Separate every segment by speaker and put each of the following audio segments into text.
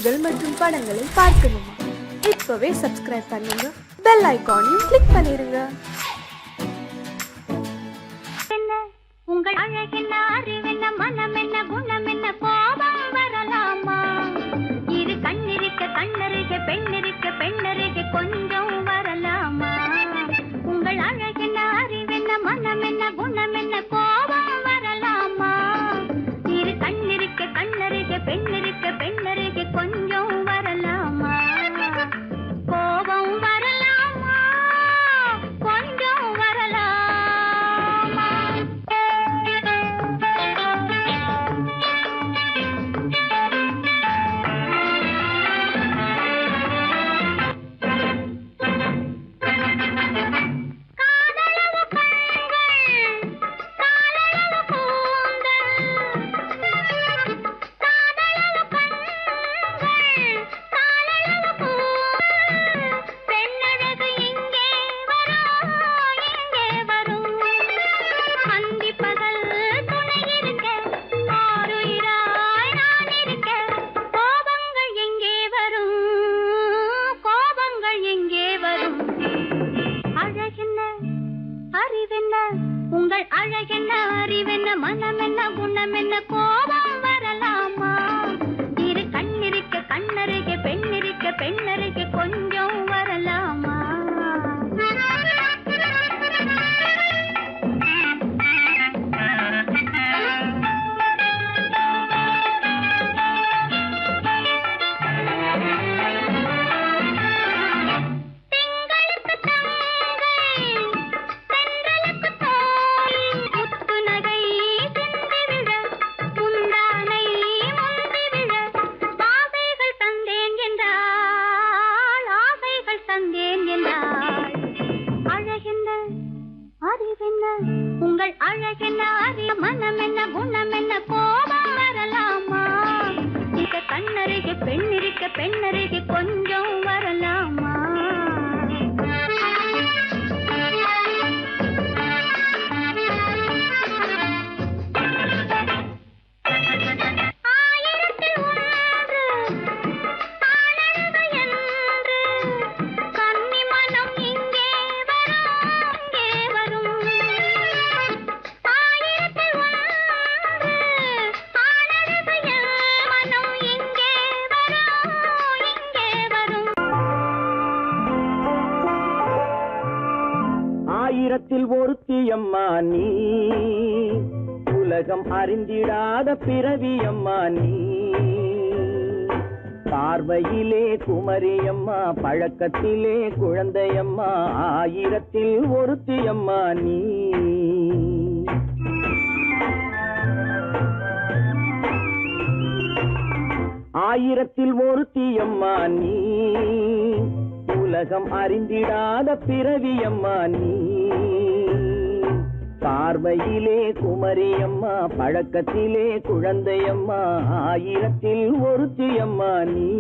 Speaker 1: செய்திகள் மற்றும் படங்களை பார்க்கணுமா? இப்பவே சப்ஸ்கிரைப் பண்ணுங்க, பெல் ஐகானையும் கிளிக் பண்ணிருங்க.
Speaker 2: உங்கள் அழகென்ன, அறிவென்ன, மனம் என்ன, குணம் என்ன, கோபம் வரலாமா? இரு கண்ணிருக்க கண்ணருக, பெண்ணிருக்க பெண்ணருக, கொஞ்சம் வரலாமா? உங்கள் அழகென்ன, அறிவென்ன, மனம் என்ன, குணம் என்ன, கோபம் வரலாமா? இரு கண்ணிருக்க கண்ணருக, பெண்ணிருக்க பெண்ணருக, கொஞ்சம் வரலாமா? கோபம் வரலாமா? கொஞ்சம் வரலாமா? உங்கள் அழகென்ன, அறிவென்ன, மனம் என்ன, குணம் என்ன, கோபம் வரலாமா? இரு கண்ணிருக்க கண்ணருக, பெண்ணிருக்க பெண்ணருக, கொஞ்சம் வரலாமா? உங்கள் அழகென்ன, அறிய, மனம் என்ன, குணம் என்ன, கோபம் வரலாமா? இத கண்ணருக பெண்ணிருக்க பெண்ணருக, கொஞ்சம் வரலாமா?
Speaker 3: ஆயிரத்தில் ஒருத்தியம்மா நீ, உலகம் அறிந்திடாத பிறவியம்மா நீ. பார்வையிலே குமரியம்மா, பழக்கத்திலே குழந்தையம்மா, ஆயிரத்தில் ஒருத்தியம்மா நீ. ஆயிரத்தில் ஒருத்தியம்மா நீ, உலகம் அறிந்திடாத பிறவியம்மா நீ. பார்வையிலே குமரியம்மா, பழக்கத்திலே குழந்தையம்மா, ஆயிரத்தில் ஒருத்தியம்மா நீ.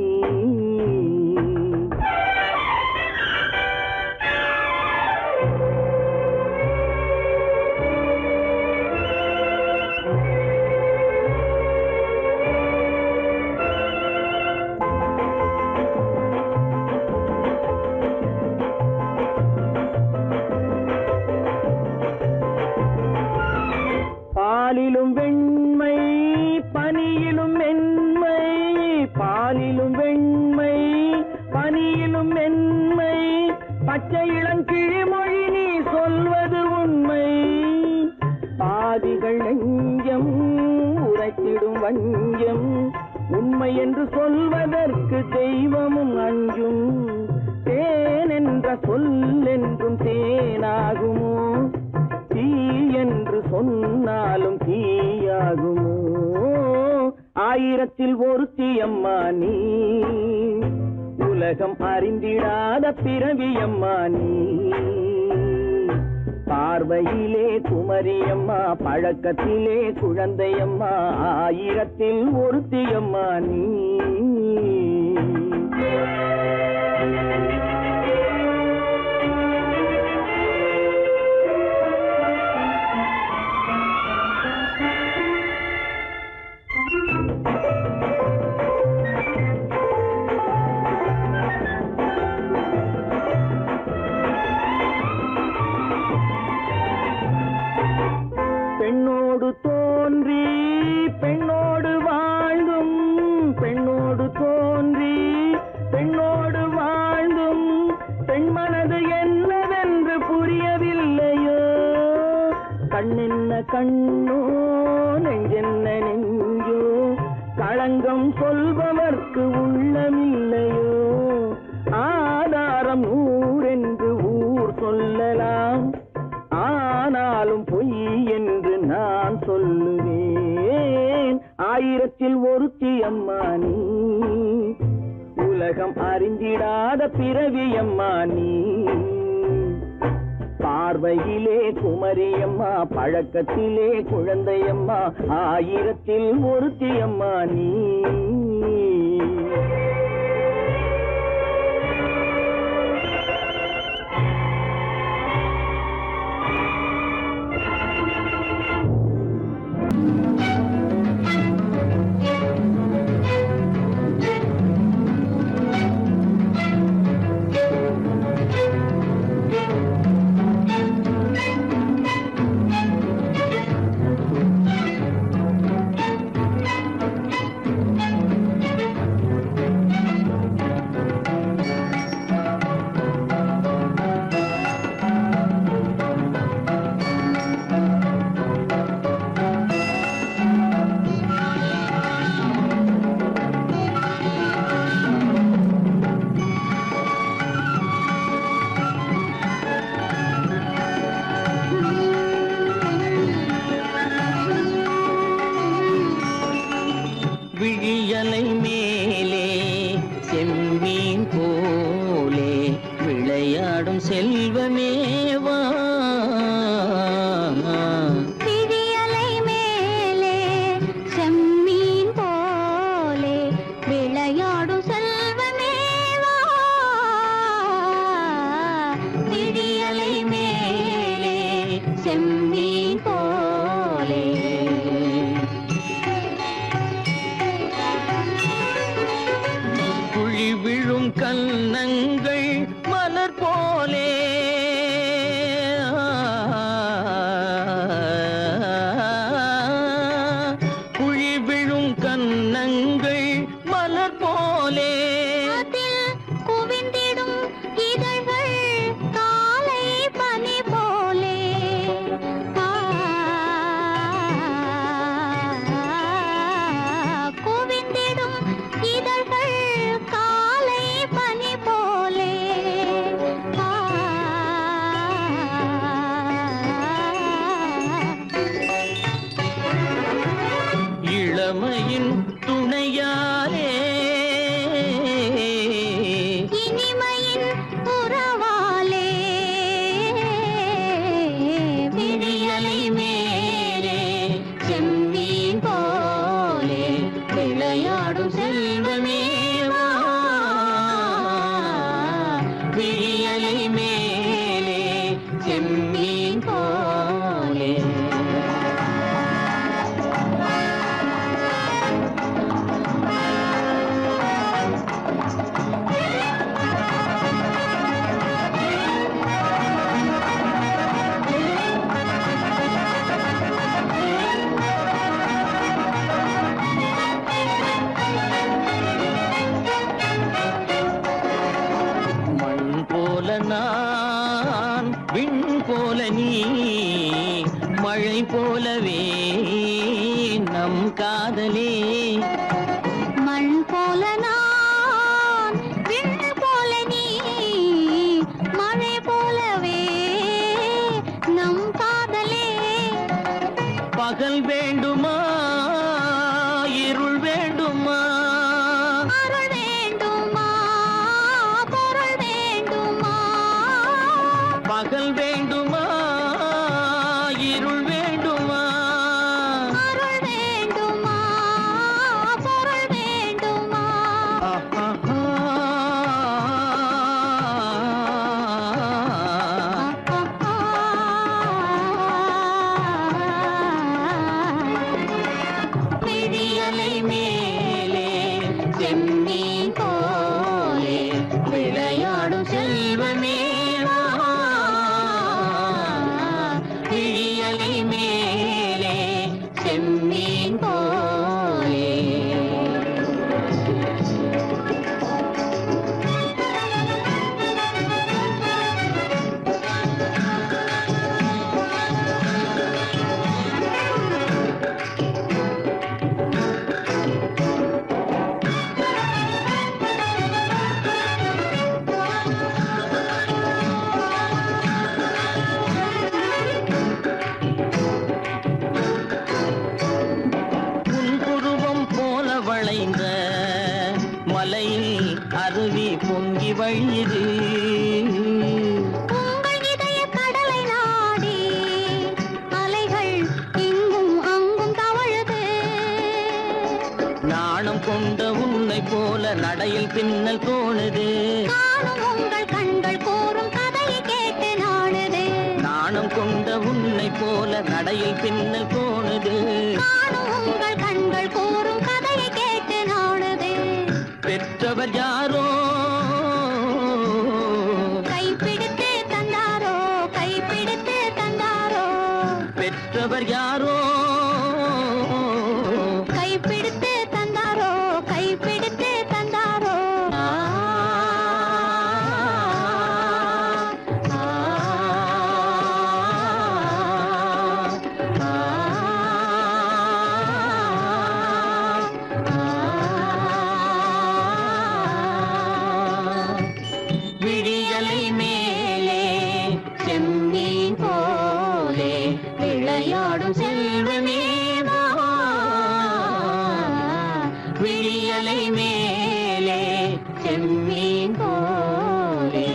Speaker 3: பாலிலும் வெண்மை, பனியிலும் மென்மை, பாலிலும் வெண்மை, பனியிலும் மென்மை, பச்சை இளங்கிழிமொழி நீ சொல்வது உண்மை. பாதிகள் நெஞ்சம் உரைத்திடும் வஞ்சம், உண்மை என்று சொல்வதற்கு தெய்வமும் அஞ்சும். தேன் என்ற சொல் என்றும் தேனாகுமோ? தீ என்று சொன்னாலும் தீயாகுமோ? ஆயிரத்தில் ஒருத்தியம்மா நீ, உலகம் அறிந்திடாத பிறவியம்மா நீ. பார்வையிலே குமரியம்மா, பழக்கத்திலே குழந்தையம்மா, ஆயிரத்தில் ஒருத்தியம்மா நீ. பெண்ணோடு வாழ்ந்தும் பெண் மனது என்னவென்று புரியவில்லையோ? கண்ணென்ன கண்ணோ, நெஞ்சென்ன நெஞ்சோ, களங்கம் சொல்பவர்க்கு உள்ளமில்லையோ? ஆதாரம் நூறென்று ஊர் சொல்லலாம், ஆனாலும் பொய் என்று நான் சொல்லுவேன். ஆயிரத்தில் ஒருத்தி அம்மா நீ, உலகம் அறிந்திடாத பிறவி அம்மா நீ. பார்வையிலே குமரியம்மா, பழக்கத்திலே குழந்தையம்மா, ஆயிரத்தில் ஒருத்தி அம்மா நீ. விழியலை மேலே செம்மீன் போலே விளையாடும் செல்வமேவா,
Speaker 2: விழியலை மேலே செம்மீன் போலே விளையாடும் செல்வமேவா, விழியலை மேலே செம்மீன் போலே.
Speaker 3: குழி விழும் கன்னங்கள் மலர் போலே, குழி விழும் கன்னங்கள் மலர் போலே.
Speaker 2: அதில் குவிந்திடும் இதழ்கள் காலை பனி போலே, குவிந்திடும் இதழ்கள் காலை பனி போலே.
Speaker 3: இளமையின் துணையாலே
Speaker 2: இனிமையின் உறவாலே, விழியலை மேலே செம்மீன் போலே விளையாடும் செல்வமேவா, விழியலை மேலே செம்மீன் போலே. மண் போல நான், விண் போல நீ, மழை போலவே நம் காதலே. மண் போல நான், விண் போல நீ, மழை போலவே நம் காதலே.
Speaker 3: பகல் வேண்டுமா, இருள் வேண்டுமா,
Speaker 2: அருள் வேண்டுமா, பொருள் வேண்டுமா,
Speaker 3: பகல் வேண்டுமா, இருள் வேண்டுமா,
Speaker 2: அருள் வேண்டுமா, பொருள் வேண்டுமா. விழியலை மேலே செம்மீன் போலே விளையாடும் செல்வமேவா, விழியலை மேலே செம்மீன் போலே.
Speaker 3: மலையில் அருவி பொங்கி வழியுது.
Speaker 2: உங்கள் இதய கடலை நாடி அலைகள் இங்கும் அங்கும் தவழுது.
Speaker 3: நாணம் கொண்ட உன்னை போல நடையில் பின்னல் தோணுது.
Speaker 2: காணும் உங்கள் கண்கள் கூறும் கதையை கேட்டு நாடுது.
Speaker 3: நாணம் கொண்ட உன்னை போல நடையில் பின்னல் தோணுது.
Speaker 2: காணும் உங்கள் கண்கள் கூறும் கதையை கேட்டு நாடுது.
Speaker 3: பெற்றவர் யாரோ
Speaker 2: கைப்பிடித்து தந்தாரோ, கைப்பிடித்து தந்தாரோ.
Speaker 3: பெற்றவர் யாரோ
Speaker 2: கைப்பிடித்து தந்தாரோ, கைப்பிடித்து தந்தாரோ. ஆ, ஆ, விழியலை மேலே செம்மீன் போலே விளையாடும் செல்வமேவா. விழியலை மேலே செம்மீன் போலே.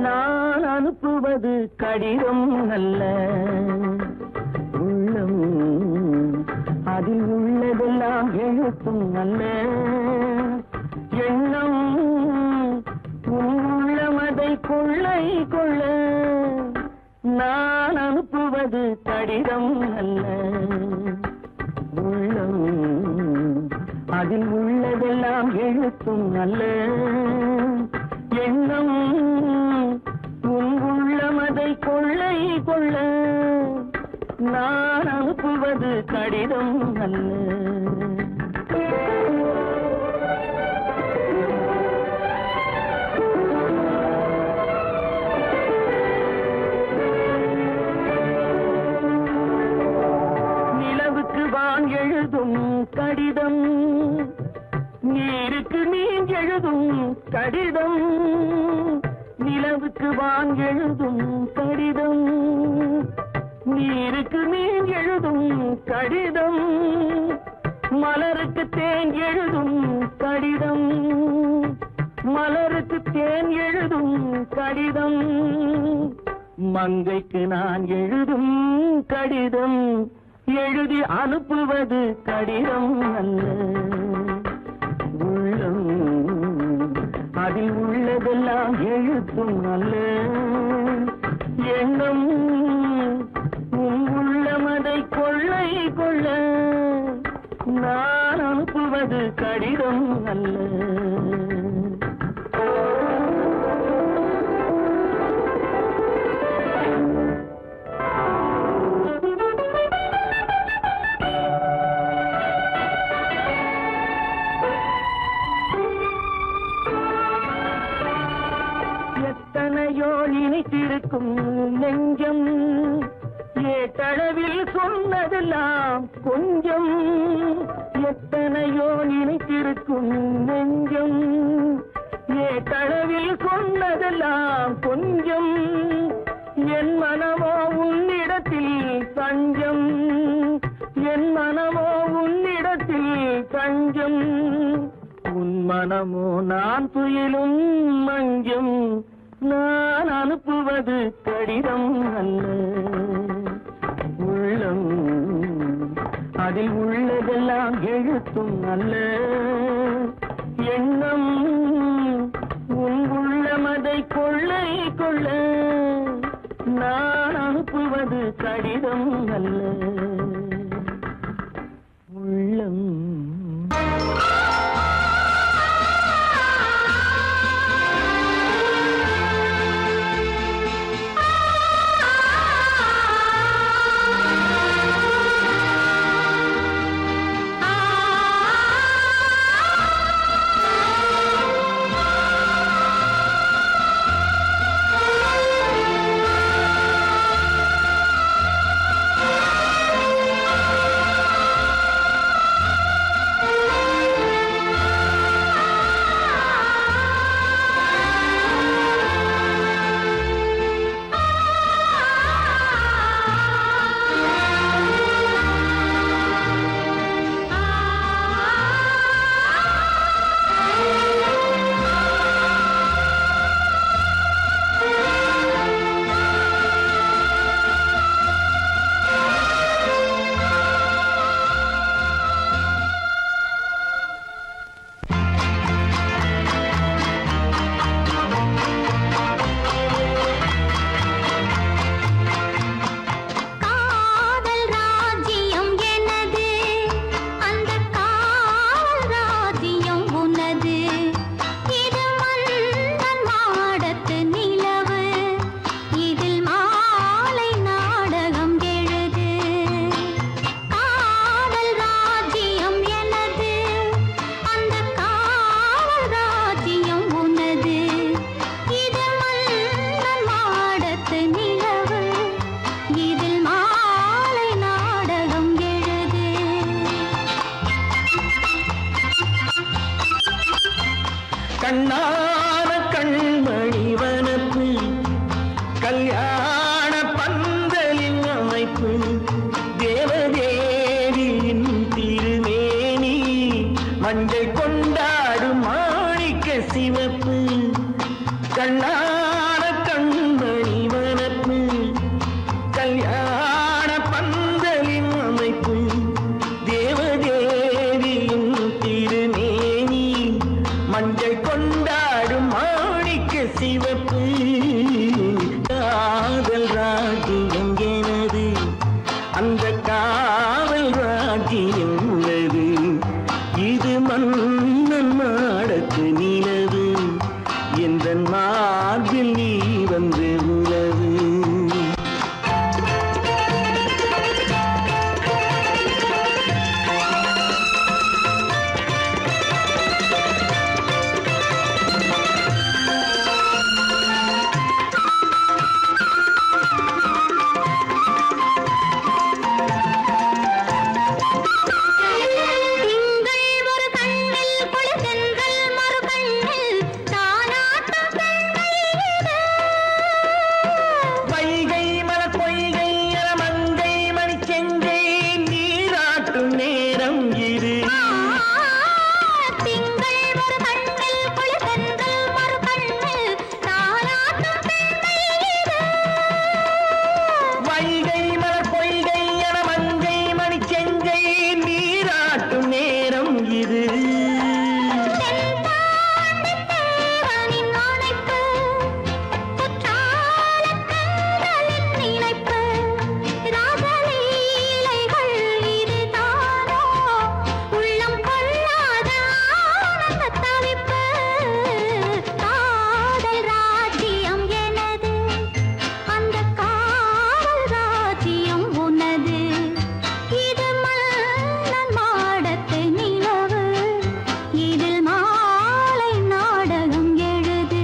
Speaker 3: நான் அனுப்புவது கடிதம் அல்ல, உள்ளம் அதில் உள்ளதெல்லாம் எழுத்தும் அல்ல. எண்ணம் உன் உள்ளமதை கொள்ளை கொள்ள. நான் அனுப்புவது கடிதம் அல்ல, உள்ளம் அதில் உள்ளதெல்லாம் எழுத்தும் அல்ல. எண்ணம் உன் உள்ளமதை கொள்ளை கொள்ள. நான் அனுப்புவது கடிதம் அல்ல. நிலவுக்கு வான் எழுதும் கடிதம், நீருக்கு நீர் எழுதும் கடிதம். நிலவுக்கு வான் எழுதும் கடிதம், நீருக்கு நீர் எழுதும் கடிதம். மலருக்கு தேன் எழுதும் கடிதம், மலருக்கு தேன் எழுதும் கடிதம். மங்கைக்கு நான் எழுதும் கடிதம், எழுதி அனுப்புவது கடிதம் அல்ல. உள்ளம் அதில் உள்ளதெல்லாம் எழுத்தும் அல்ல. எண்ணம் உன் உள்ளமதை கொள்ளை கொள்ள. நான் அனுப்புவது கடிதம் அல்ல. எத்தனையோ இனித்திருக்கும் நெஞ்சம், ஏட்டளவில் சொன்னதெல்லாம் கொஞ்சம். எத்தனையோ நினைத்திருக்கும் நெஞ்சம், ஏட்டளவில் சொன்னதெல்லாம் கொஞ்சம். என் மனமோ உன்னிடத்தில் தஞ்சம், என் மனமோ உன்னிடத்தில் தஞ்சம். உன் மனமோ நான் துயிலும் மஞ்சம். நான் அனுப்புவது கடிதம் அல்ல, உள்ளம் அதில் உள்ளதெல்லாம் எழுத்தும் அல்ல. எண்ணம் உன் உள்ளமதை கொள்ளை கொள்ள. நான் அனுப்புவது கடிதம் அல்ல, உள்ளம்.
Speaker 4: கண்ணான கண்மணி வனப்பு கல்யாண பந்தலின் அமைப்பு தேவதேவியின் திருமேனி மஞ்சள் கொண்டாடும் மாணிக்க சிவப்பு கண்ணான கண்மணி வனப்பு கல்யாண பந்தலின் அமைப்பு தேவதேவியின் திருமேனி மஞ்சள் கொண்டாடும் மாணிக்க சிவப்பு காதல் ராஜ்யம் எனது அந்த காவல் ராஜ்யம் உள்ளது இது மன்னன் நாடத்து நிலவு எந்த மார்பில் நீ வந்து உலவு
Speaker 2: திங்கள் ஒரு கண்ணில் குளிர்தென்றல் மறு கண்ணில் தானாட்டம் பெண்கள் இது.
Speaker 4: வைகை மலர் பொய்கை மங்கை மணி செங்கை நீராட்டும் நேரம் இது
Speaker 2: திங்கள் ஒரு கண்ணில் குளிர்தென்றல் மறு கண்ணில் தானாட்டம் பெண்கள் இது.
Speaker 4: வைகை மலர் பொய்கை மங்கை மணி செங்கை நீராட்டும் நேரம் இது
Speaker 2: தென்பாண்டித் தேவனின் அணைப்பு, குற்றாலக் கண்களின் நினைப்பு, ராசலீலைகள் இதுதானோ, உள்ளம் கொள்ளாத ஆனந்தத் தவிப்பு. காதல் ராஜ்யம் எனது, அந்த காவல் ராஜ்யம் உனது. இது மன்னன் மாடத்து நிலவு, இதில் மாலை நாடகம் எழுது.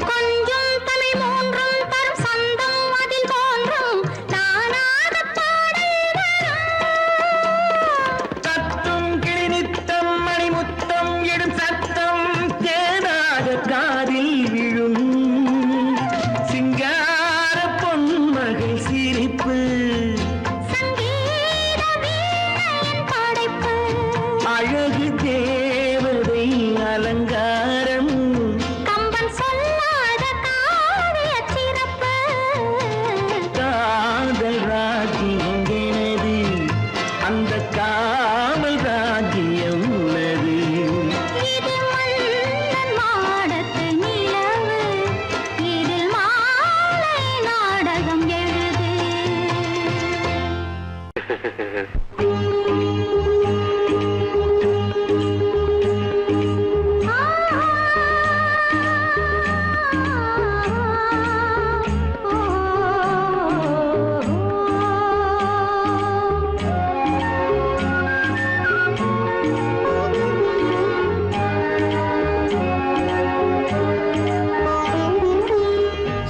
Speaker 2: கொஞ்சம் தமிழ் மூன்றும் தரும் சந்தம் அதில் தோன்றும் நானாகப் பாடல் வரும்.
Speaker 4: தத்தும் கிளி நித்தம் மணிமுத்தம் எடும் சத்தம் தேனாக காதில் விழும் சிங்கார பொன்மகள் சிரிப்பு
Speaker 2: சங்கீத வீணையின் படைப்பு,
Speaker 4: அழகு தேவதை அலங்காரம்
Speaker 2: கம்பன் சொல்லாத காவியச் சிறப்பு.
Speaker 4: காதல் ராஜ்யம் எனது அந்த காவல் ராஜ்யம் உள்ளது
Speaker 2: இது மன்னன் மாடத்து நிலவு, இதில் மாலை நாடகம் எழுது.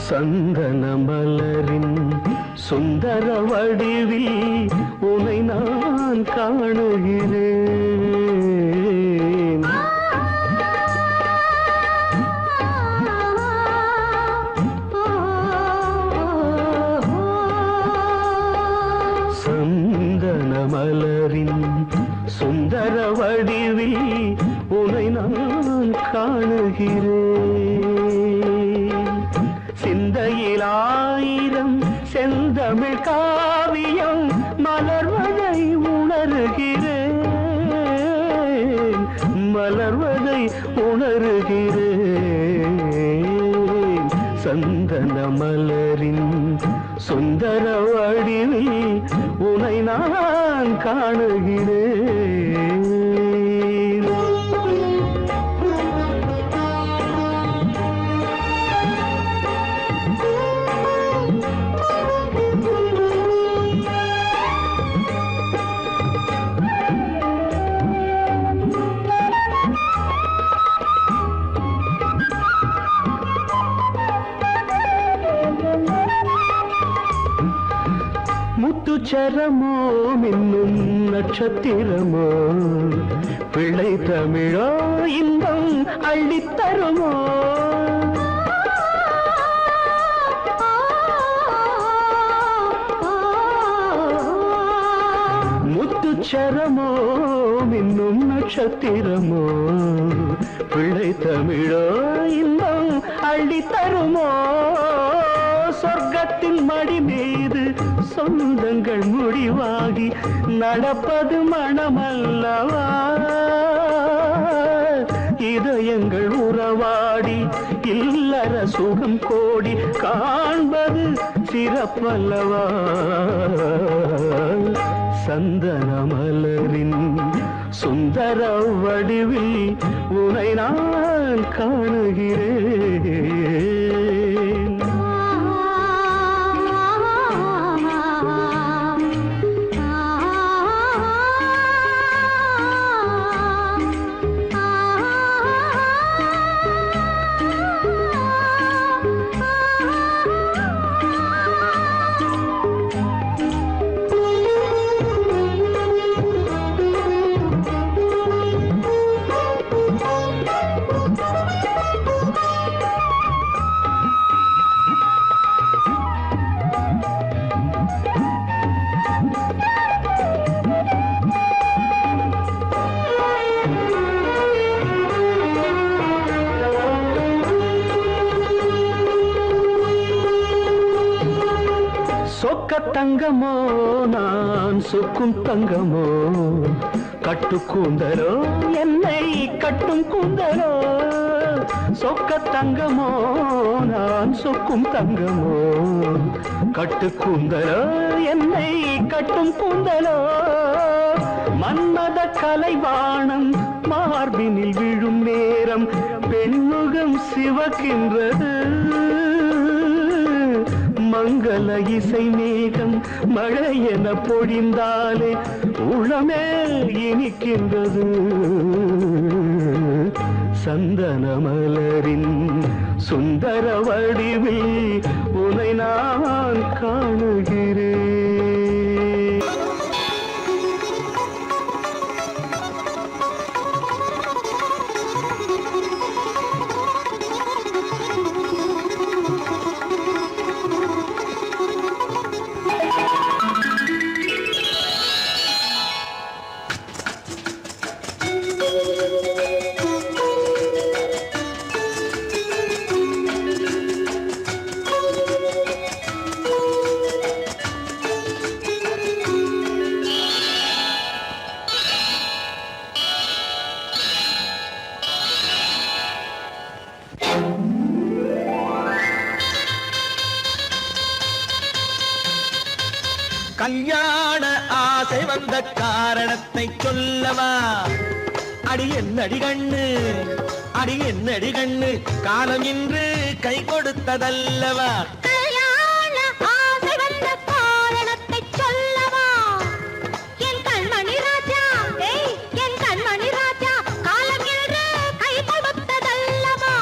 Speaker 4: சந்தன மலரின் சுந்தர வடிவில் உனை நான் காணுகிறேன் சந்தன மலரின் சுந்தர வடிவில் உனை நான் காணுகிறேன் சிந்தையில் ஆயிரம் செந்தமிழ் காவியம் மலர்வதை உணர்கிறேன் மலர்வதை உணர்கிறேன் சந்தன மலரின் சுந்தர வடிவில் உனை நான் காணுகிறேன் முத்துச்சரமோ மின்னும் நட்சத்திரமோ பிள்ளை தமிழோ இன்பம் அள்ளித்தருமோ முத்துச்சரமோ மின்னும் நட்சத்திரமோ பிள்ளை தமிழோ இன்பம் அள்ளித்தருமோ சொர்க்கத்தின் மடி மீது சொந்தங்கள் முடிவாகி நடப்பது மனமல்லவா இதயங்கள் உறவாடி இல்லற சுகம் கோடி காண்பது சிறப்பல்லவா சந்தன மலரின் சுந்தர வடிவில் உனை நான் காணுகிறேன் சொக்க தங்கமோ நான் சொக்கும் தங்கமோ கட்டு கூந்தலோ என்னை கட்டும் கூந்தலோ சொக்க தங்கமோ நான் சொக்கும் தங்கமோ கட்டு கூந்தலோ என்னை கட்டும் கூந்தலோ மன்மத கலைவாணம் மார்பினில் விழும் நேரம் பெண்முகம் சிவக்கின்றது மங்கள இசை மேகம் மழை என பொழிந்தாலே உளமே இனிக்கின்றது சந்தன மலரின் சுந்தர வடிவில் உனை நான் காணுகிறேன் கல்யாண ஆசை வந்த காரணத்தை சொல்லவா அடி என்னடி கண்ணு அடி என்னடி கண்ணு காலம் இன்று கை கொடுத்ததல்லவா
Speaker 2: கல்யாண ஆசை வந்த காரணத்தை சொல்லவா என் கண்மணி ராஜா என் கண்மணி ராஜா காலம் என்று கை கொடுத்ததல்லவா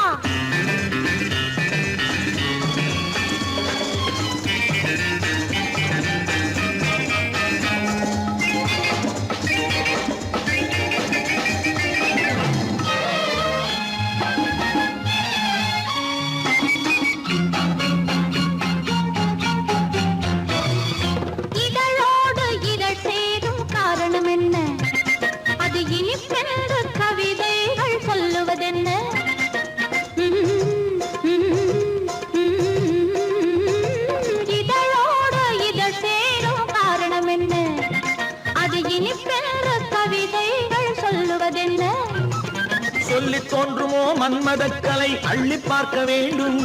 Speaker 4: சொல்லித் தோன்றுமோ மன்மதக்கலை அள்ளி பார்க்க வேண்டும்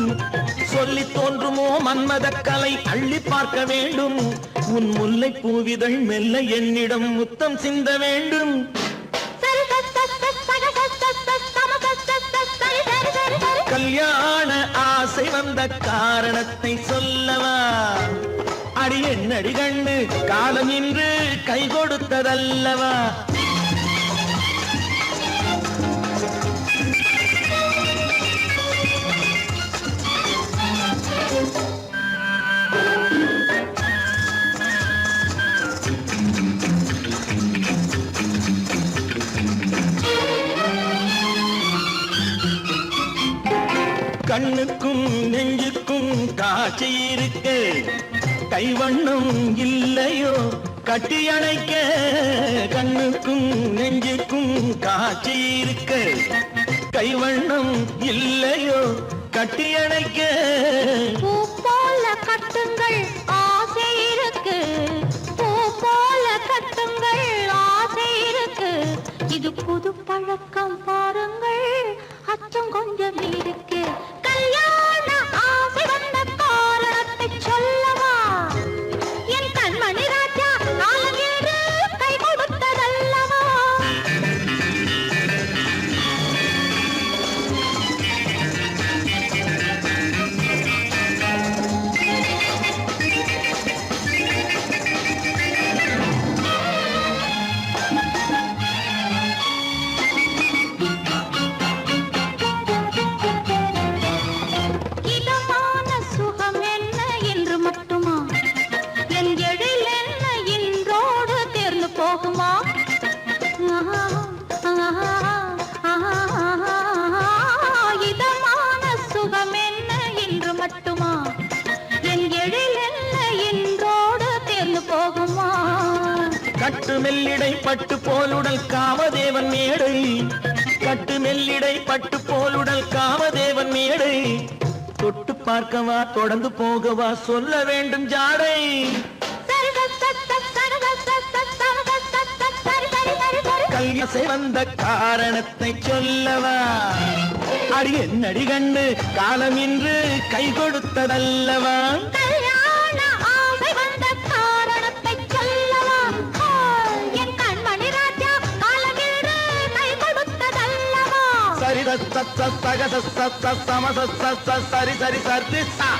Speaker 4: சொல்லித் தோன்றுமோ மன்மதக்கலை அள்ளி பார்க்க வேண்டும் உன் முல்லை பூவிதழ் மெல்ல என்னிடம் முத்தம் சிந்த வேண்டும் கல்யாண ஆசை வந்த காரணத்தை சொல்லவா அடி என்னடி கண்ணு காலம் இன்று கை கொடுத்ததல்லவா கண்ணுக்கும் நெஞ்சுக்கும் காட்சி இருக்க கைவண்ணம் இல்லையோ கட்டி அணைக்க கண்ணுக்கும் நெஞ்சுக்கும் காட்சி இருக்க கைவண்ணம் இல்லையோ கட்டி அணைக்க
Speaker 2: பூ போல கட்டுங்கள் ஆசை இருக்கு பூ போல கட்டுங்கள் ஆசை இருக்கு இது புது பழக்கம் பாருங்கள் அச்சம் கொஞ்சம் இருக்கு கல்யாண ஆசை வந்த காரணத்தை சொல்லவா என் கண்மணி ராஜா நாளென்று கை கொடுத்ததல்லவா இதமான சுகம் என்ன என்று மட்டுமா என் எழில் என்ன இன்றோடு தேர்ந்து போகுமா இதமான சுகம் என்ன என்று மட்டுமா என் எழில் என்ன இன்றோடு தேர்ந்து போகுமா
Speaker 4: கட்டு மெல்லிடை பட்டு போலுடல் காமதேவன் மேடை கட்டு மெல்லிடை பட்டு போலுடல் காமதேவன் மேடை தொட்டு பார்க்கவா தொடர்ந்து போகவா சொல்ல வேண்டும் ஜாடை கல்யாசை வந்த காரணத்தை சொல்லவா அடி என்னடி கண்டு காலம் இன்று கை கொடுத்ததல்லவா
Speaker 2: கல்யாண ஆசை வந்த காரணத்தை சொல்லவா என் கண்மணி ராஜா காலமின்று கை கொடுத்ததல்லவா
Speaker 4: சரி சக சம சரி சரி சரி சா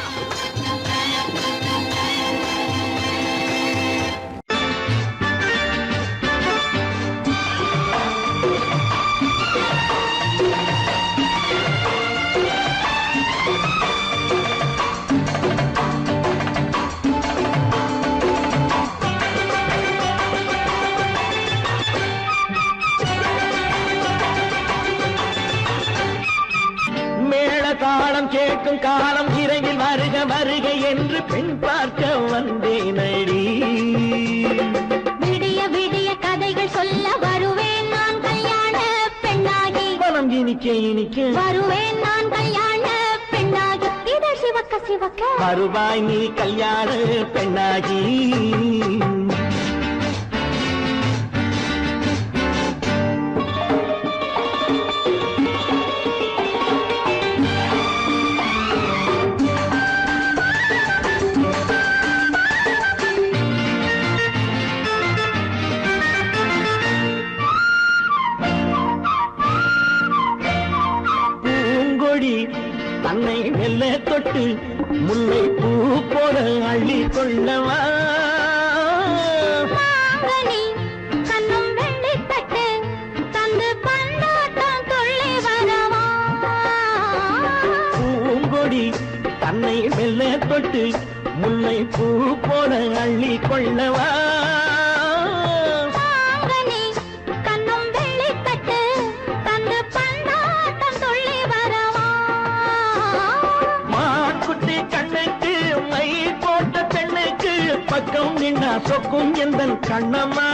Speaker 4: தாளம் கேட்கும் காலம் இறையில் வருக வருக என்று பெண் பார்க்க வந்தேனடி
Speaker 2: விடிய விடிய கதைகள் சொல்ல வருவேன் நான் கல்யாண பெண்ணாகி
Speaker 4: மனம் இனிக்க இனிக்க
Speaker 2: வருவேன் நான் கல்யாண பெண்ணாகி இதை சிவக்க சிவக்க
Speaker 4: வருவாய் நீ கல்யாண பெண்ணாகி தன்னை மெல்ல தொட்டு முல்லை பூ போல அள்ளி கொள்ளவா
Speaker 2: மாங்கனி கண்ணும் வெள்ளி தட்டு தந்து பந்தாட்டம் துள்ளி வரவா
Speaker 4: பூங்கொடி தன்னை மெல்ல தொட்டு முல்லை பூ போல அள்ளி கொள்ளவா
Speaker 2: மாங்கனி கண்ணும் வெள்ளி தட்டு தந்து பந்தாட்டம் துள்ளி வரவா
Speaker 4: மாக்குட்டி கண்ணுக்கு மை போட்ட பெண்ணுக்கு பக்கம் நின்னா சொக்கும் எந்தன் கண்ணம்மா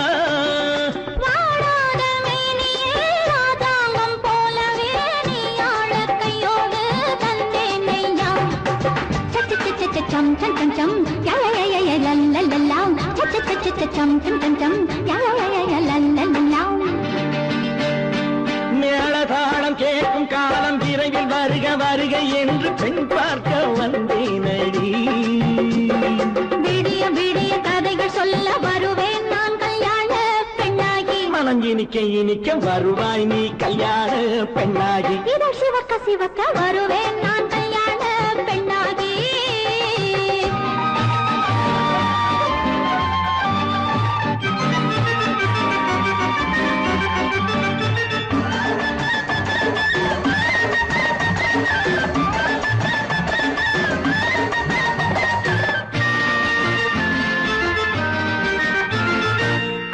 Speaker 2: வாழாத மேனியே ராஜாங்கம் போலவே நீ ஆழ கையோடு தந்தேன் நெய்யா சம் சம் சம் சம் யா யா யா யா லல்லல்லா சம் சம் சம் சம் யா யா யா யா லல்லல்லா
Speaker 4: மேளதாளம் கேட்கும் காலம் விரைவில் வருக வருக என்று பெண் பார்க்க வந்தேனடி
Speaker 2: விடிய விடிய கதைகள் சொல்ல வருவேன் நான் கல்யாண பெண்ணாகி
Speaker 4: மனம் இனிக்க இனிக்க வருவாய் நீ கல்யாண பெண்ணாகி
Speaker 2: இதழ் சிவக்க சிவக்க வருவேன் நான் கல்யாண பெண்ணாகி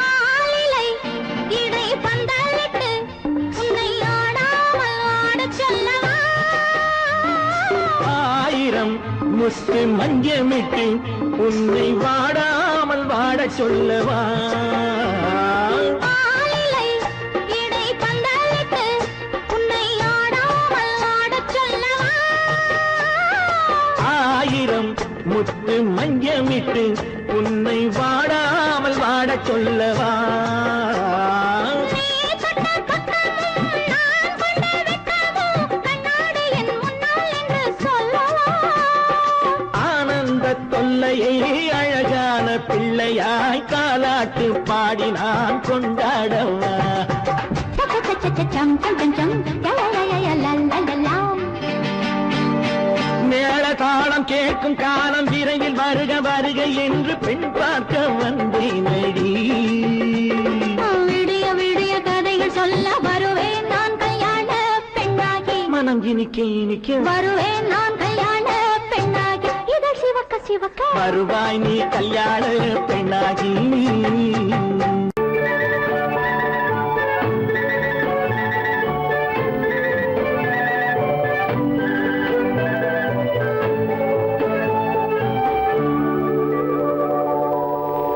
Speaker 2: ஆளிலை இடை பந்தலிட்டு உன்னை ஆடாமல் ஆடச் சொல்லவா
Speaker 4: முத்து மஞ்சமிட்டு உன்னை வாடாமல் வாட சொல்லவா
Speaker 2: ஆளிலை இடை பந்தலிட்டு உன்னை ஆடாமல் ஆடச் சொல்லவா
Speaker 4: ஆயிரம் முத்து மஞ்சமிட்டு உன்னை வாடாமல் வாட சொல்லவா
Speaker 2: நீ தொட்ட பக்கமும் நான் கொண்ட வெட்கமும் கண்ணாடி என் முன்னால் என்று சொல்லவா
Speaker 4: ஆனந்த தொல்லையை அழகான பிள்ளையாய் காலாட்டு பாடி நான் கொண்டாடவா
Speaker 2: சம் சம் சம் சம் லலலலலலலலலாம்
Speaker 4: மேள தாளம் கேட்கும் காலம் விரைவில் வருக வருக என்று பெண் பார்க்க வந்தேனடி
Speaker 2: விடிய விடிய கதைகள் சொல்ல வருவேன் நான் கல்யாண பெண்ணாகி
Speaker 4: மனம் இனிக்க இனிக்க
Speaker 2: வருவேன் நான் கல்யாண பெண்ணாகி இதழ் சிவக்க சிவக்க
Speaker 4: வருவாய் நீ கல்யாண பெண்ணாகி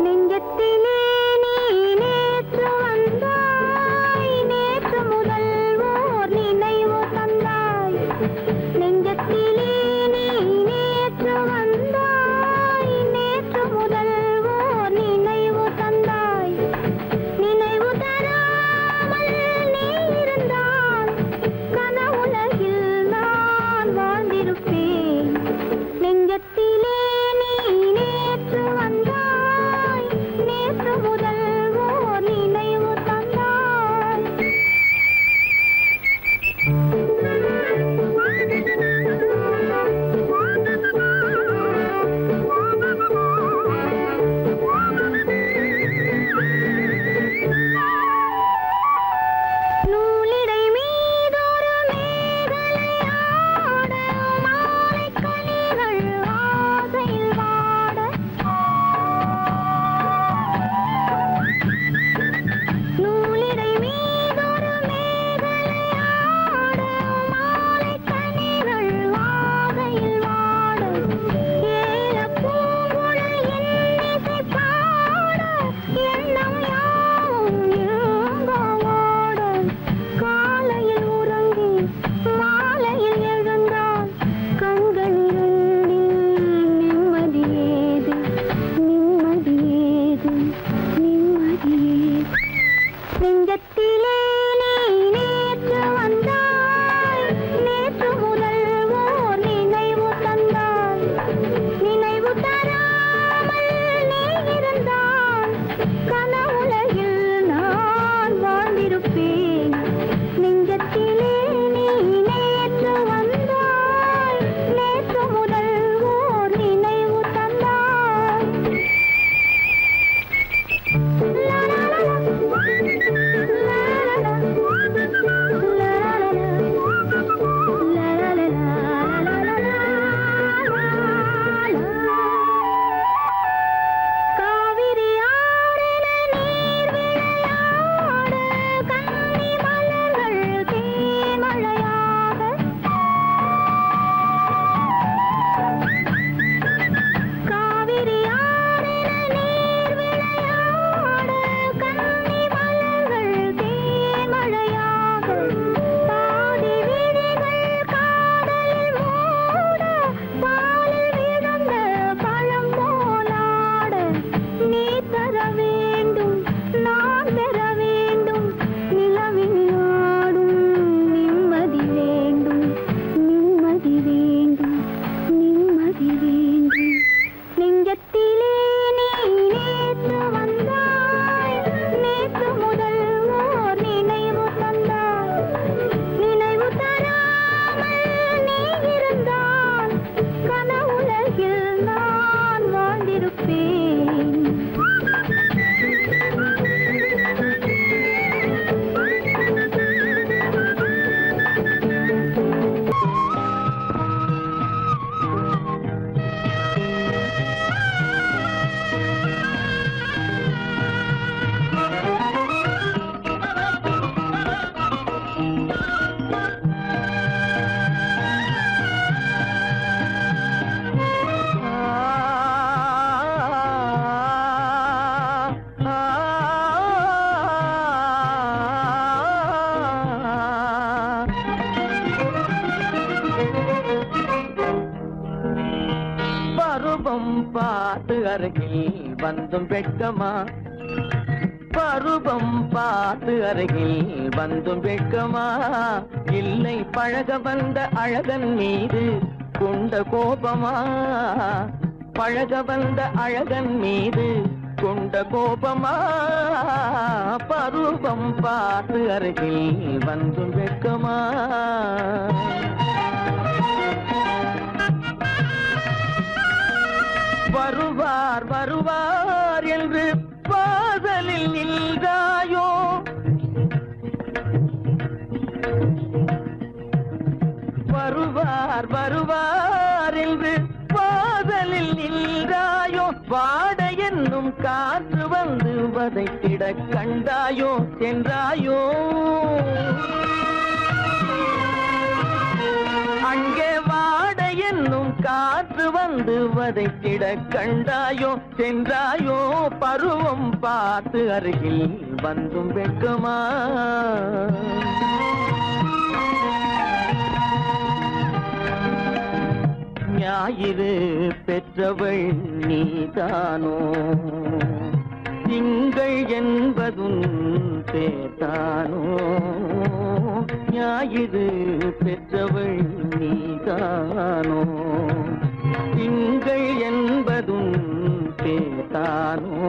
Speaker 2: நெஞ்சத்திலே நீ நேற்று வந்தாய் நேற்று முதல் ஓர் நினைவு தந்தாய் நெஞ்சத்திலே நீ நேற்று வந்தாய் நேற்று முதல் ஓர் நினைவு தந்தாய்
Speaker 3: பருவம் பார்த்து அருகில் வந்தும் வெட்கமா பருவம் பார்த்து அருகில் வந்தும் வெட்கமா இல்லை பழக வந்த அழகன் மீது கொண்ட கோபமா பழக வந்த அழகன் மீது கொண்ட கோபமா பருவம் பார்த்து அருகில் வந்தும் வெட்கமா வருவார் வருவார் என்று வாசலில் நின்றாயோ வருவார் வருவார் என்று வாசலில் நின்றாயோ வாட என்னும் காற்று வந்து வதைத்திட கண்டாயோ சென்றாயோ அங்கே வாட என்னும் காற்று வந்து வதைத்திட கண்டாயோ சென்றாயோ பருவம் பார்த்து அருகில் வந்தும் வெட்கமா ஞாயிறு பெற்றவள் நீதானோ திங்கள் என்பதும் பேத்தானோ ஞாயிறு பெற்றவள் நீதானோ திங்கள் என்பதும் பேத்தானோ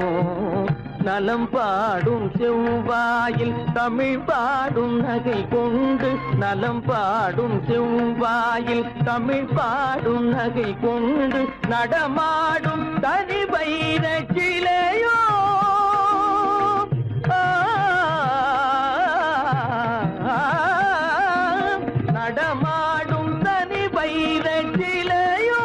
Speaker 3: நலம் பாடும் செவ்வாயில் தமிழ் பாடும் நகை கொண்டு நலம் பாடும் செவ்வாயில் தமிழ் பாடும் நகை கொண்டு நடமாடும் தனி வைர சிலையோ நடமாடும் தனி வைர சிலையோ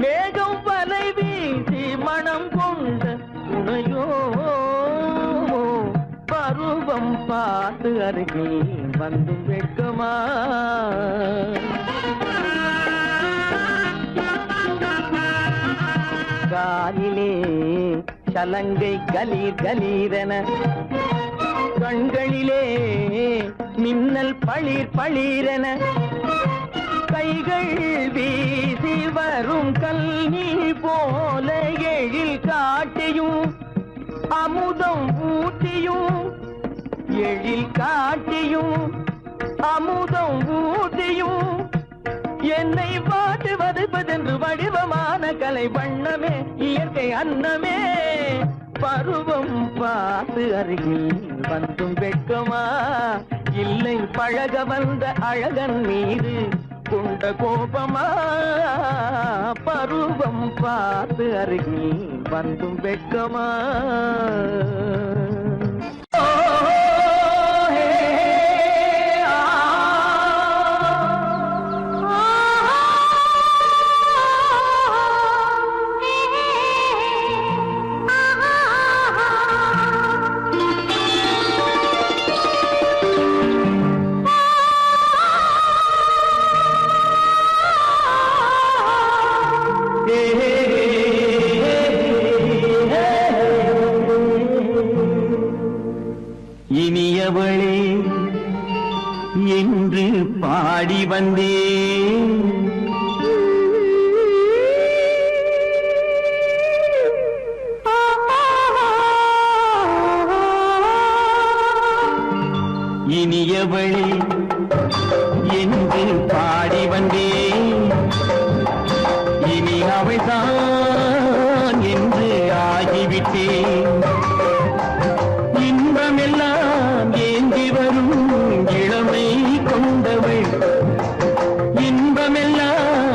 Speaker 3: மேகம் வலை வீசி மனம் கொண்ட துணையோ பருவம் பார்த்து அருகில் வந்தும் வெட்கமா காலிலே சலங்கை கலீர் கலீரென கண்களிலே மின்னல் பளிர் பளிரென கைகள் வீசி வரும் கல்நீர் போல எழில் காட்டியும் அமுதம் ஊட்டியும் எழில் காட்டியும் அமுதம் ஊட்டியும் என்னை பாட்டு வதைப்பதென்று வடிவமான கலை வண்ணமே இயற்கை அன்னமே பருவம் பார்த்து அருகில் வந்தும் வெட்கமா இல்லை பழக வந்த அழகன் மீது கொண்ட கோபமா பருவம் பார்த்து அருகில் வந்தும் வெட்கமா இனியவளே என்று பாடி வந்தேன் இனியவளே என்று பாடி வந்தேன் இனி அவள்தான் என்று ஆகிவிட்டேன் இன்பமெல்லாம் ஏந்தி வரும் இளமை கொண்டவள் இன்பமெல்லாம்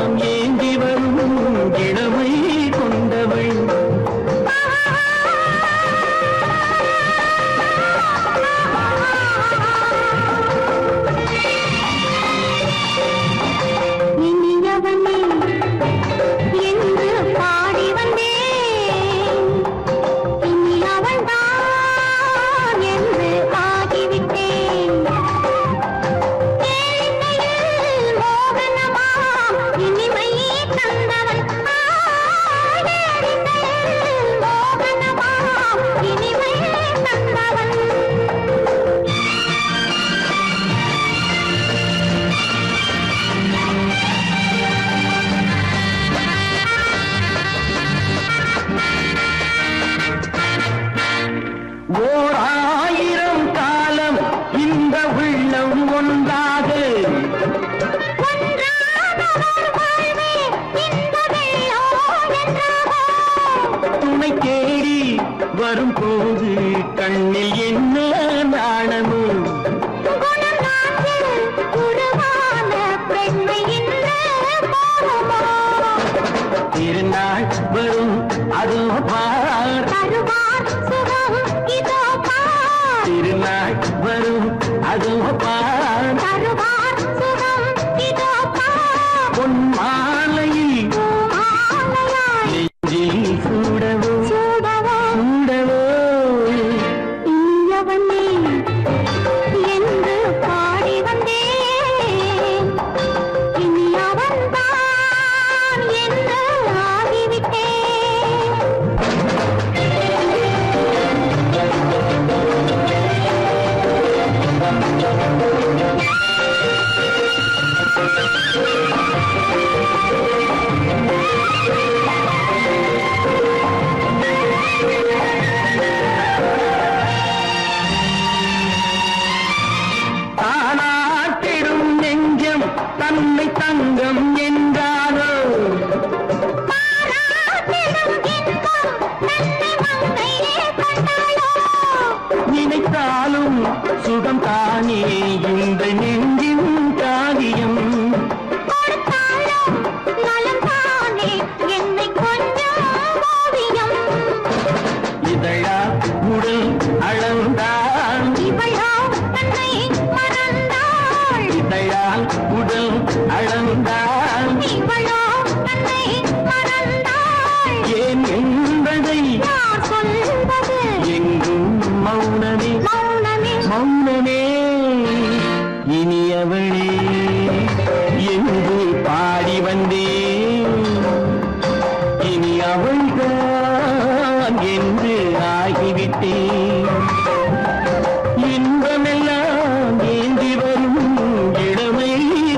Speaker 3: திருநாள் வரும் அதோ பார்
Speaker 2: தருவார் சுகம் இதோ பார்
Speaker 3: திருநாள் வரும் அதோ பார்
Speaker 2: தருவார் சுகம் இதோ பார்
Speaker 3: பொன் மாலையில்
Speaker 2: மாலையாய்
Speaker 3: நெஞ்சில் சூடவோ
Speaker 2: சூடவோ
Speaker 3: சூடவோ
Speaker 2: இயவனே என்று பாடி வந்தேன் இனி அவன்தான் என்று ஆகிவிட்டேன்
Speaker 3: தானாட்டிடும் நெஞ்சம் தன்னை தங்கம் என்றாரோ
Speaker 2: பாராட்டிடும் இன்பம் தன்னை மங்கையே கண்டாளோ
Speaker 3: நினைத்தாலும் சுகம் தானே இந்த நெஞ்சின் காரியம்
Speaker 2: கொடுத்தாலும் நலம் தானே என்னை கொஞ்சம் ஓவியம்
Speaker 3: இதழா உடல் அளந்தால்
Speaker 2: இவளோ தன்னை மறந்தாள்
Speaker 3: இதழால் உடல் அளந்தால்
Speaker 2: இவளோ தன்னை மறந்தாள்
Speaker 3: ஏன் என்பதை
Speaker 2: யார் சொல்வது
Speaker 3: எங்கும் மௌனமே
Speaker 2: மௌனமே
Speaker 3: மௌனமே இனியவளே என்று பாடி வந்தேன் இனி அவள்தான் என்று ஆகிவிட்டேன் இன்பமெல்லாம் ஏந்தி வரும் இளமை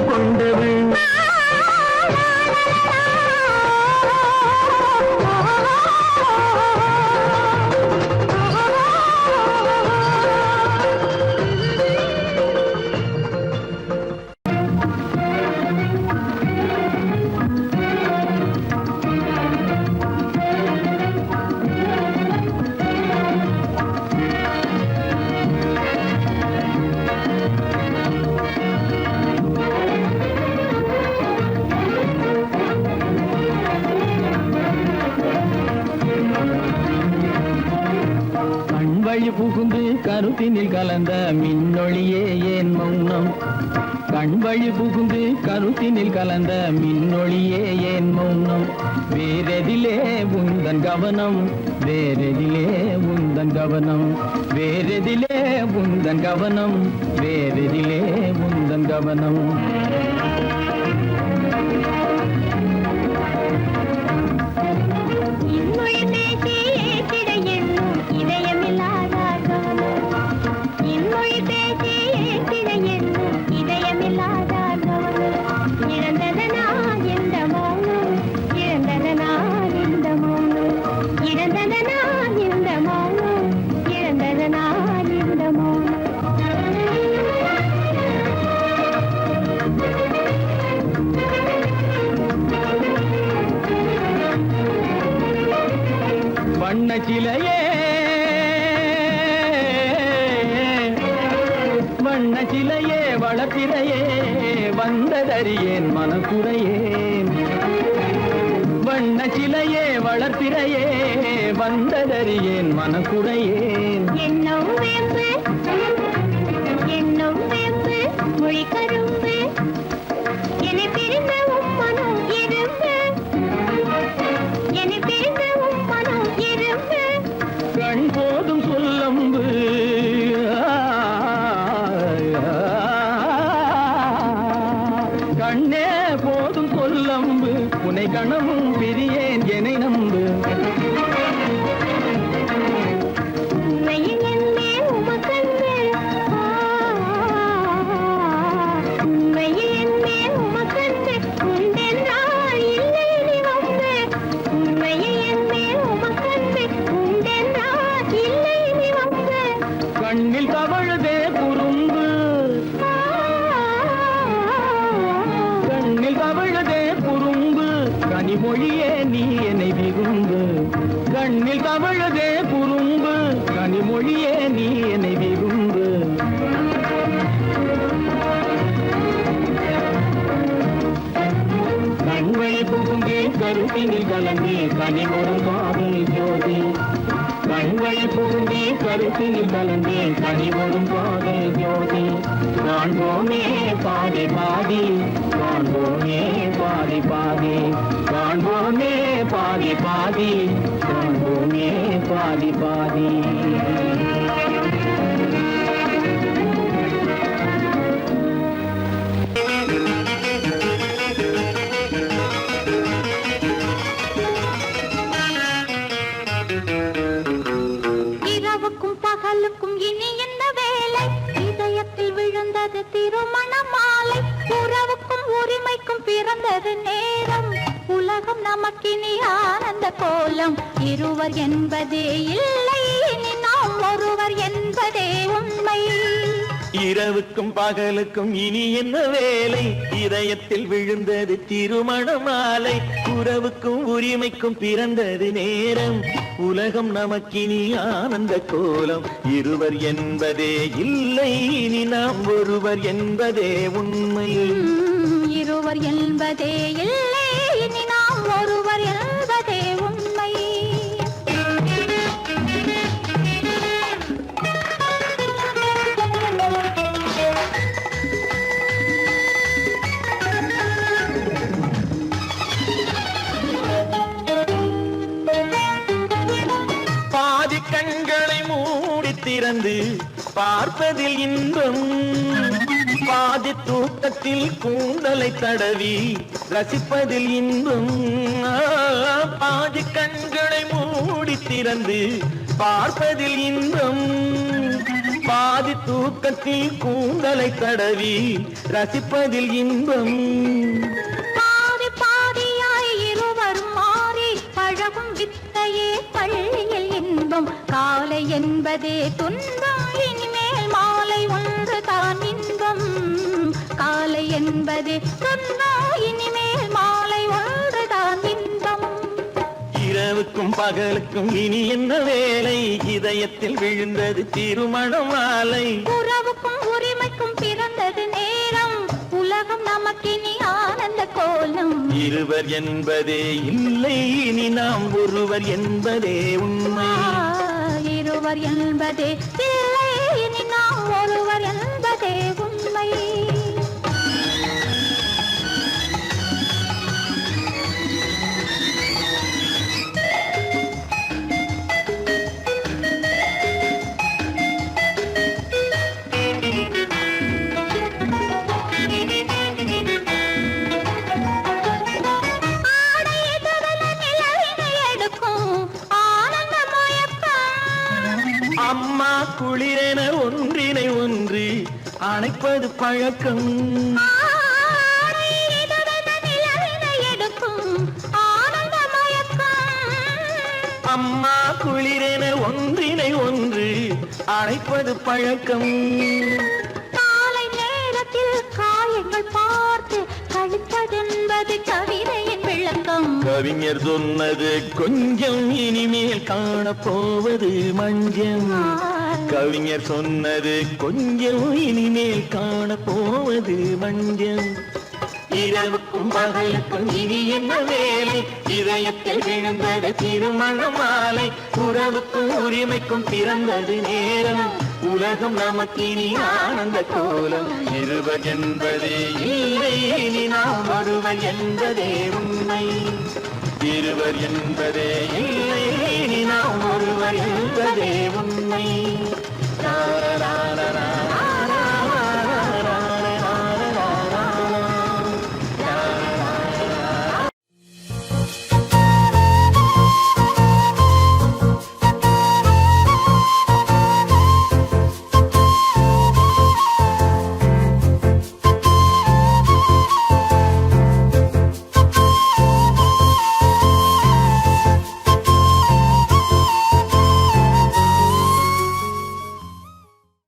Speaker 3: கொண்டவள் கண்வழி புகுந்து கருத்தினில் கலந்த மின்னொளியே ஏன் மௌனம் கண்வழி புகுந்து கருத்தினில் கலந்த மின்னொளியே ஏன் மௌனம் வேறெதிலே உந்தன் கவனம் வேறெதிலே உந்தன் கவனம் வேறெதிலே உந்தன் கவனம் வேறெதிலே உந்தன் கவனம்
Speaker 2: இன்மொழி பேசி ஏற்றிட எண்ணும் இதயமில்லாதார் கவனம் இன்மொழி பேசி ஏற்றிட எண்ணும் இதயமில்லாதார் கவனம் இழந்ததனா இந்த மௌனம் இழந்ததனா இந்த மௌனம் இழந்ததனா இந்த மௌனம் இழந்ததனா இந்த மௌனம்
Speaker 3: வண்ண சிலையே வண்ண சிலையே வளர்த்திரையே வந்ததறியேன் மனக்குறையேன் வண்ண சிலையே வளர்த்திரையே வந்ததறியேன் மனக்குறையேன்
Speaker 2: என்னும் வேம்பு மொழி கரும்பு என்னை பிரிந்த உம்மனம் இரும்பு என்னை பிரிந்த உம்மனம் இரும்பு
Speaker 3: கண் போதும் சொல்லம்பு கண்ணே போதும் சொல்லம்பு உனை கணமும் பிரியேன் என்னை நம்பு
Speaker 2: உண்மையில் என்னே உமக்கன்று உண்மையில் என்னே உமக்கன்று உண்டென்றால் இல்லை நீ வந்து உண்மையில் என்னே உமக்கன்று உண்டென்றால் இல்லை நீ வந்து
Speaker 3: கண்ணில் தவழுதே குறும்பு கண்ணில் தவழுதே குறும்பு கனிமொழியே நீ என்னை விரும்பு கண்ணில் தவழுதே குறும்பு கனிமொழியே நீ என்னை விரும்பு கண்வழி புகுந்தே கருத்தினில் கலந்தே கனிமொரும் காதல் ஜோதி கண்களை பூந்தே கருத்தினில் கலந்தே கனிமொரும் காதல் ஜோதி காண்போமே பாதி பாதி காண்போமே பாதி பாதி காண்போமே பாதி பாதி காண்போமே பாதி பாதி
Speaker 2: இரவுக்கும் பகலுக்கும் இனி என்ன வேலை இதயத்தில் விழுந்தது திருமண மாலை உறவுக்கும் உரிமைக்கும் பிறந்தது நேரம் உலகம் நமக்கினி ஆனந்த கோலம் இருவர் என்பதே இல்லை இனி நாம் ஒருவர் என்பதே உண்மை
Speaker 4: இரவுக்கும் பகலுக்கும் இனி என்ன வேலை இதயத்தில் விழுந்தது திருமண மாலை உறவுக்கும் உரிமைக்கும் பிறந்தது நேரம் உலகம் நமக்கினி ஆனந்த கோலம் இருவர் என்பதே இல்லை இனி நாம் ஒருவர் என்பதே உண்மை
Speaker 2: இருவர் என்பதே இல்லை இனி நாம் ஒருவர் என்பதே உண்மை
Speaker 4: பாதி கண்களை மூடி திறந்து பார்ப்பதில் இன்பம் பாதி தூக்கத்தில் கூந்தலை தடவி ரசிப்பதில் இன்பம் பாதி கண்களை மூடி திறந்து பார்ப்பதில் இன்பம் பாதி தூக்கத்தில் கூந்தலை தடவி ரசிப்பதில் இன்பம்
Speaker 2: பாதி பாதியாய் இருவரும் மாறி பழகும் வித்தையே பள்ளியில் இன்பம் காலை என்பதே துன்பம் இனிமேல் மாலை ஒன்று தான் இன்பம் காலை என்பதே துன்பம் இனிமேல் மாலை ஒன்று தான் இன்பம்
Speaker 4: இரவுக்கும் பகலுக்கும் இனி என்ன வேலை இதயத்தில் விழுந்தது திருமண மாலை
Speaker 2: உறவுக்கும் உரிமைக்கும் பிறந்தது நேரம் உலகம் நமக்கினி ஆனந்த கோலம்
Speaker 4: இருவர் என்பதே இல்லை இனி நாம் ஒருவர் என்பதே உண்மை
Speaker 2: இருவர் என்பதே இல்லை இனி நாம் ஒருவர் என்பதே உண்மை
Speaker 4: அம்மா குளிரென ஒன்றினை ஒன்று அணைப்பது பழக்கம் அம்மா குளிரென ஒன்றினை ஒன்று அணைப்பது பழக்கம்
Speaker 2: காலை நேரத்தில் காயங்கள் பார்த்து கழிப்பதென்பது கவிதையின் விளக்கம்
Speaker 4: கவிஞர் சொன்னது கொஞ்சம் இனிமேல் காணப்போவது மஞ்சம் கவிஞர் சொன்னது கொஞ்சம் இனிமேல் காணப்போவது மஞ்சம் இரவுக்கும் பகலுக்கும் இனி என்ன வேலை இதயத்தில் விழுந்தது திருமண மாலை உறவுக்கும் உரிமைக்கும் பிறந்தது நேரம் உலகம் நமக்கினி ஆனந்த கோலம் இருவர் என்பதே இல்லை இனி நாம் ஒருவர் என்பதே உண்மை இருவர் என்பதே இல்லை இனி நாம் ஒருவர் என்பதே உண்மை.